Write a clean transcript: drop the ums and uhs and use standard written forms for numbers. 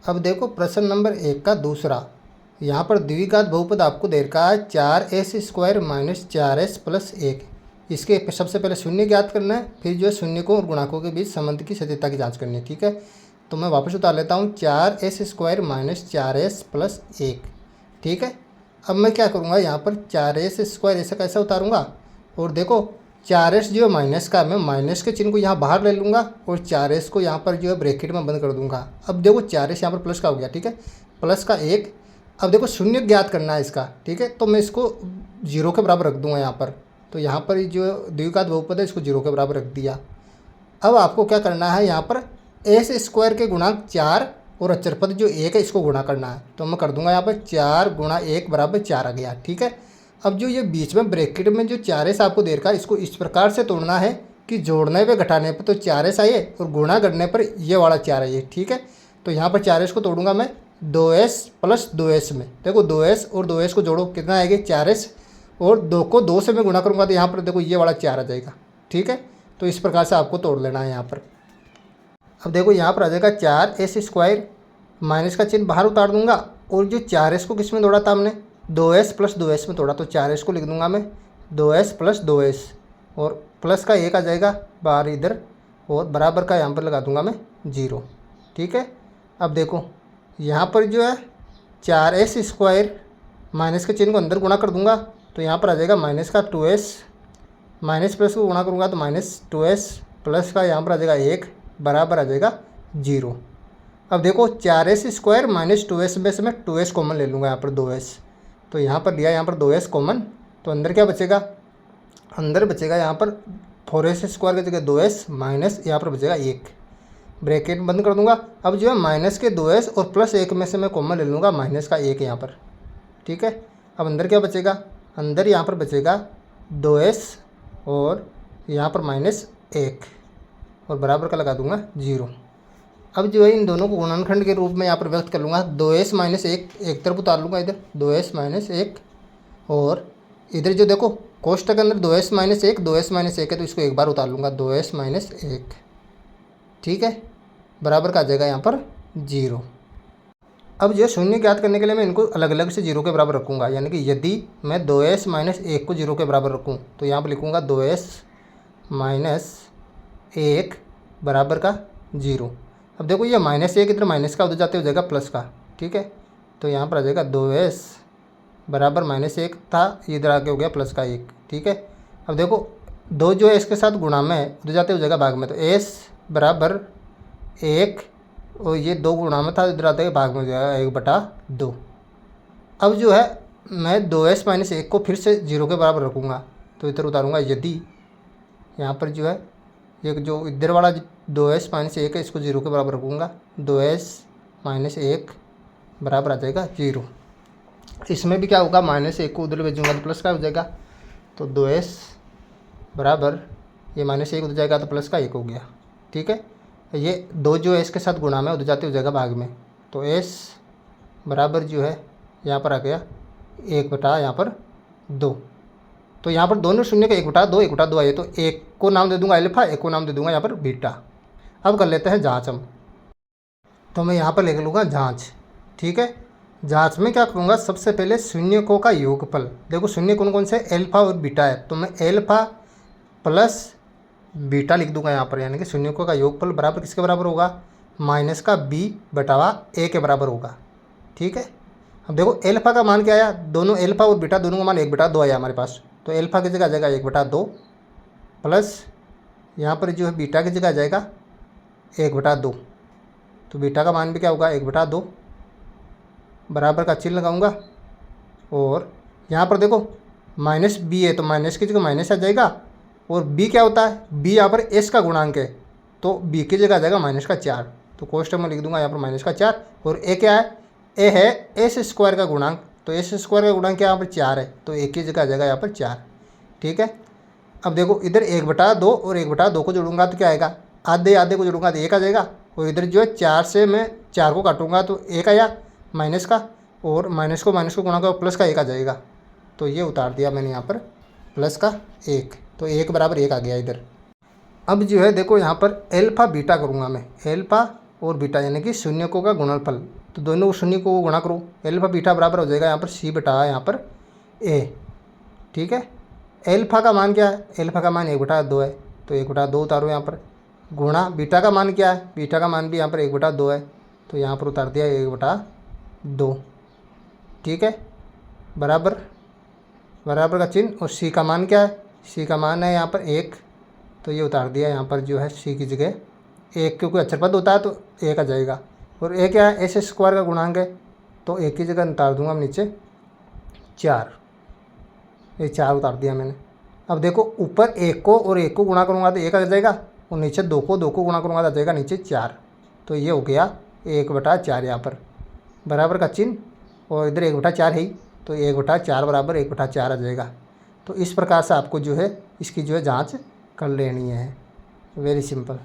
अब देखो प्रश्न नंबर 1 का दूसरा। यहाँ पर द्विघात बहुपद आपको दे रखा है 4s² माइनस 4s प्लस 1। इसके सबसे पहले शून्य ज्ञात करना है, फिर जो है शून्यकों और गुणाकों के बीच संबंध की सत्यता की जांच करनी है। ठीक है, तो मैं वापस उतार लेता हूँ 4s² माइनस 4s प्लस 1। ठीक है, अब मैं क्या करूँगा, यहाँ पर 4s² ऐसा कैसा उतारूँगा, और देखो 4s जो है माइनस का, मैं माइनस के चिन्ह को यहाँ बाहर ले लूँगा और 4s को यहाँ पर जो है ब्रैकेट में बंद कर दूँगा। अब देखो 4s यहाँ पर प्लस का हो गया। ठीक है, प्लस का 1। अब देखो शून्य ज्ञात करना है इसका। ठीक है, तो मैं इसको 0 के बराबर रख दूँगा यहाँ पर। तो यहाँ पर जो द्विघात बहुपद है इसको 0 के बराबर रख दिया। अब आपको क्या करना है, यहाँ पर s² के गुणांक 4 और अचर पद जो 1 है इसको गुणा करना है। तो मैं कर दूंगा यहाँ पर 4 गुणा 1 बराबर 4 आ गया। ठीक है, अब जो ये बीच में ब्रैकेट में जो 4s आपको दे रखा है इसको इस प्रकार से तोड़ना है कि जोड़ने पे घटाने पे तो 4s आए और गुणा करने पर ये वाला 4 आए। ठीक है, तो यहाँ पर 4s को तोड़ूंगा मैं 2s प्लस 2s में। देखो 2s और 2s को जोड़ो कितना आएगा 4s, और 2 को 2 से मैं गुणा करूँगा तो यहाँ पर देखो ये वाला 4 आ जाएगा। ठीक है, तो इस प्रकार से आपको तोड़ लेना है यहाँ पर। अब देखो यहाँ पर आ जाएगा 4s², माइनस का चिन्ह बाहर उतार दूंगा, और जो 4s को किस में तोड़ा था हमने 2s प्लस 2s में तोड़ा, तो 4s को लिख दूंगा मैं 2s प्लस 2s, और प्लस का 1 आ जाएगा बाहर इधर, और बराबर का यहाँ पर लगा दूंगा मैं 0। ठीक है, अब देखो यहाँ पर जो है 4s², माइनस के चिन्ह को अंदर गुणा कर दूंगा तो यहाँ पर आ जाएगा माइनस का 2s, माइनस प्लस को गुणा करूँगा तो माइनस 2s, प्लस का यहाँ पर आ जाएगा 1 बराबर आ जाएगा 0। अब देखो 4s² माइनस 2s में से मैं 2s कॉमन ले लूँगा यहाँ पर 2s, तो यहाँ पर लिया यहाँ पर 2s कॉमन, तो अंदर क्या बचेगा, अंदर बचेगा यहाँ पर 4s² की जगह 2s माइनस यहाँ पर बचेगा 1, ब्रैकेट बंद कर दूंगा। अब जो है माइनस के 2s और प्लस 1 में से मैं कॉमन ले लूँगा माइनस का 1 यहाँ पर। ठीक है, अब अंदर क्या बचेगा, अंदर यहाँ पर बचेगा 2s और यहाँ पर माइनस 1, और बराबर का लगा दूंगा 0। अब जो है इन दोनों को गुणनखंड के रूप में यहाँ पर व्यक्त कर लूँगा। 2s माइनस 1 एक तरफ उतार लूँगा, इधर 2s माइनस 1, और इधर जो देखो कोष्टक के अंदर 2s माइनस 1 2s माइनस 1 है, तो इसको एक बार उतार लूँगा 2s माइनस 1। ठीक है, बराबर का आ जाएगा यहाँ पर 0। अब जो शून्य ज्ञात करने के लिए मैं इनको अलग अलग से 0 के बराबर रखूँगा, यानी कि यदि मैं 2s माइनस 1 को 0 के बराबर रखूँ तो यहाँ पर लिखूँगा 2s माइनस 1 बराबर का 0। अब देखो ये माइनस 1 इधर माइनस का उधर जाते हो जाएगा प्लस का। ठीक है, तो यहाँ पर आ जाएगा 2s बराबर माइनस 1 था, इधर आके हो गया प्लस का 1। ठीक है, अब देखो 2 जो है इसके साथ गुणा में उधर जाते हो जाएगा भाग में, तो s बराबर 1 और ये 2 गुणा में था, इधर आते हुए भाग में हो जाएगा 1/2। अब जो है मैं 2s माइनस 1 को फिर से 0 के बराबर रखूँगा, तो इधर उतारूँगा यदि यहाँ पर जो है ये जो इधर वाला 2s माइनस 1 है इसको 0 के बराबर रखूँगा, 2s माइनस 1 बराबर आ जाएगा 0। इसमें भी क्या होगा, माइनस 1 को उधर भेजूँगा तो प्लस का हो जाएगा, तो 2s बराबर ये माइनस 1 उधर जाएगा तो प्लस का 1 हो गया। ठीक है, ये 2 जो है इसके साथ गुणा में उधर जाते हो जाएगा भाग में, तो s बराबर जो है यहाँ पर आ गया 1/, यहाँ पर 2, तो यहाँ पर दोनों शून्य का 1/2 1/2 आए, तो एक को नाम दे दूंगा अल्फा, एक को नाम दे दूंगा यहाँ पर बीटा। अब कर लेते हैं जांच हम, तो मैं यहाँ पर लिख लूँगा जांच। ठीक है, जांच में क्या करूँगा, सबसे पहले शून्यकों का योगफल, देखो शून्य कौन कौन से अल्फा और बीटा है, तो मैं अल्फा प्लस बीटा लिख दूंगा यहाँ पर, यानी कि शून्यकों का योगफल बराबर किसके बराबर होगा, माइनस का b/a के बराबर होगा। ठीक है, अब देखो अल्फा का मान क्या आया, दोनों अल्फा और बीटा दोनों का मान 1/2 आया हमारे पास, तो अल्फा की जगह आ जाएगा 1/2 प्लस यहाँ पर जो है बीटा की जगह आ जाएगा 1/2, तो बीटा का मान भी क्या होगा 1/2, बराबर का चिन्ह लगाऊंगा, और यहाँ पर देखो माइनस b है तो माइनस की जगह माइनस आ जाएगा, और b क्या होता है, b यहाँ पर s का गुणांक है, तो b की जगह आ जाएगा माइनस का 4, तो कोष्टक में लिख दूंगा यहाँ पर माइनस का 4, और a क्या है, a है s² का गुणांक, तो s² का गुणांक यहाँ पर 4 है, तो a की जगह आ जाएगा यहाँ पर 4। ठीक है, अब देखो इधर 1/2 और 1/2 को जोड़ूंगा तो क्या आएगा, आधे आधे को जोड़ूंगा तो 1 आ जाएगा, और इधर जो है 4 से मैं 4 को काटूंगा तो 1 आया माइनस का, और माइनस को गुणा करो प्लस का 1 आ जाएगा, तो ये उतार दिया मैंने यहाँ पर प्लस का 1, तो 1 बराबर 1 आ गया इधर। अब जो है देखो यहाँ पर अल्फा बीटा करूँगा मैं, अल्फा और बीटा यानी कि शून्यकों का गुणनफल। तो दोनों शून्य को गुणा करो, एल्फा बीटा बराबर हो जाएगा यहाँ पर सी बटा यहाँ पर ए। ठीक है, एल्फा का मान क्या है, एल्फा का मान 1/2 है, तो 1/2 उतारो यहाँ पर, गुणा बीटा का मान क्या है, बीटा का मान भी यहाँ पर 1/2 है, तो यहाँ पर उतार दिया 1/2। ठीक है, बराबर बराबर का चिन्ह, और सी का मान क्या है, सी का मान है यहाँ पर 1, तो ये उतार दिया यहाँ पर जो है सी की जगह 1, क्योंकि अक्षर पद होता है तो 1 आ जाएगा। और ए क्या है, एस स्क्वायर का गुणांक है, तो 1 की जगह उतार दूंगा नीचे 4, ये 4 उतार दिया मैंने। अब देखो ऊपर 1 को और 1 को गुणा करूँगा तो 1 आ जाएगा, और नीचे 2 को गुणा करूँगा तो आ जाएगा नीचे 4, तो ये हो गया 1/4 यहाँ पर, बराबर का चिन्ह, और इधर 1/4 है ही, तो 1/4 बराबर 1/4 आ जाएगा। तो इस प्रकार से आपको जो है इसकी जो है जाँच कर लेनी है। Very simple.